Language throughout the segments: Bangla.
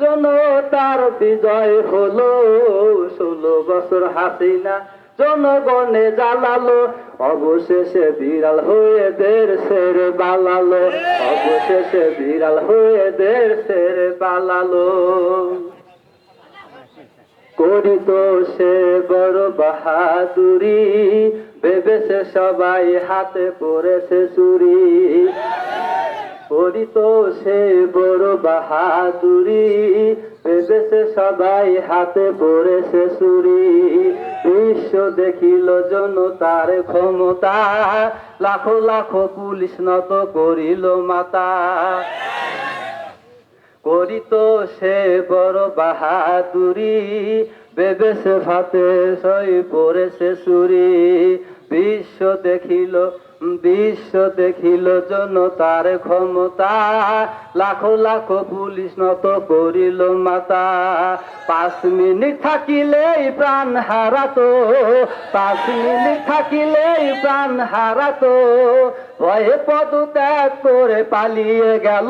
জনতার বিজয় হলো, 16 বছর হাসিনা জনগণে জ্বালালো, অবশেষে বিড়াল হয়ে দেশের পালালো, অবশেষে বিড়াল হয়ে দেশের পালালো। করিত সে বড় বাহাদুরি, ভেবেছে সবাই হাতে পড়েছে চুরি। করিত সে বড় বাহাদুরি, ভেবেছে সবাই হাতে পড়েছে চুরি। বিশ্ব দেখিল জনতার ক্ষমতা, লাখো লাখো পুলিশ নত করিল মাতা। করিত সে বড় বাহাদুরি, ভেবেছে ভাতে সই পড়েছে চুরি। বিশ্ব দেখিল জনতার ক্ষমতা, লাখো লাখো পুলিশ নত করিল মাতা। 5 মিনিট থাকিলেই প্রাণ হারাতো, 5 মিনিট থাকিলেই প্রাণ হারাতো, ভয়ে পদত্যাগ করে পালিয়ে গেল।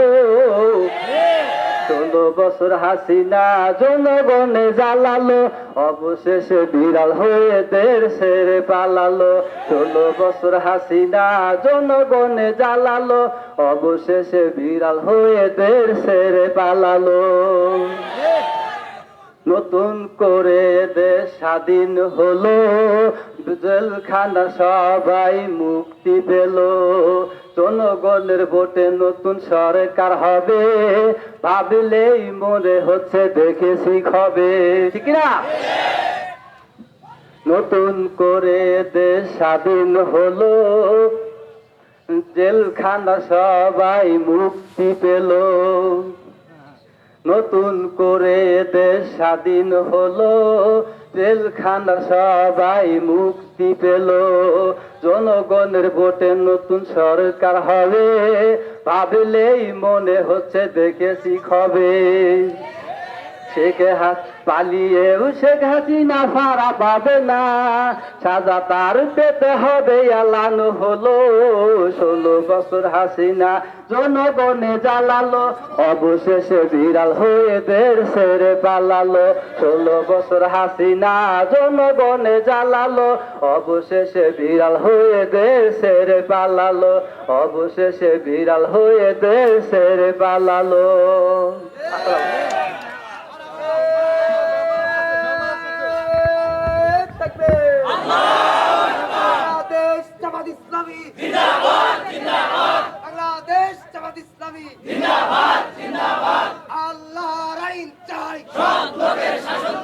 16 বছর হাসিনা জনগণে জ্বালালো, অবশেষে বিড়াল হয়ে দেশের পালালো। 16 বছর হাসিনা জনগণে জ্বালালো, অবশেষে বিড়াল হয়ে দেশের পালালো। নতুন করে দেশ স্বাধীন হলো, জেলখানা সবাই মুক্তি পেল। জনগণের ভোটে নতুন সরকার হবে, ভাবলেই মনে হচ্ছে দেখেছি হবে, ঠিক না? নতুন করে দেশ স্বাধীন হলো, জেলখানা সবাই মুক্তি পেল। নতুন করে দেশ স্বাধীন হলো, জেলখানা সবাই মুক্তি পেল। জনগণের ভোটে নতুন সরকার হবে, ভাবলেই মনে হচ্ছে দেখেছি হবে। পালিয়েও শেখ হাসিনা ফারা পাবে না, সাজা তার পেতে হবে এলানো হলো। 16 বছর হাসিনা জনগণে জ্বালালো, অবশেষে বিড়াল হয়ে দেশের পালালো। 16 বছর হাসিনা জনগণে জ্বালালো, অবশেষে বিড়াল হয়ে দেশের পালালো, অবশেষে বিড়াল হয়ে দেশের পালালো। বাংলাদেশ জামাত ইসলামী জিন্দাবাদ জিন্দাবাদ, বাংলাদেশ জামাত ইসলামী জিন্দাবাদ জিন্দাবাদ। আল্লাহর আইন চাই, সৎ লোকের শাসন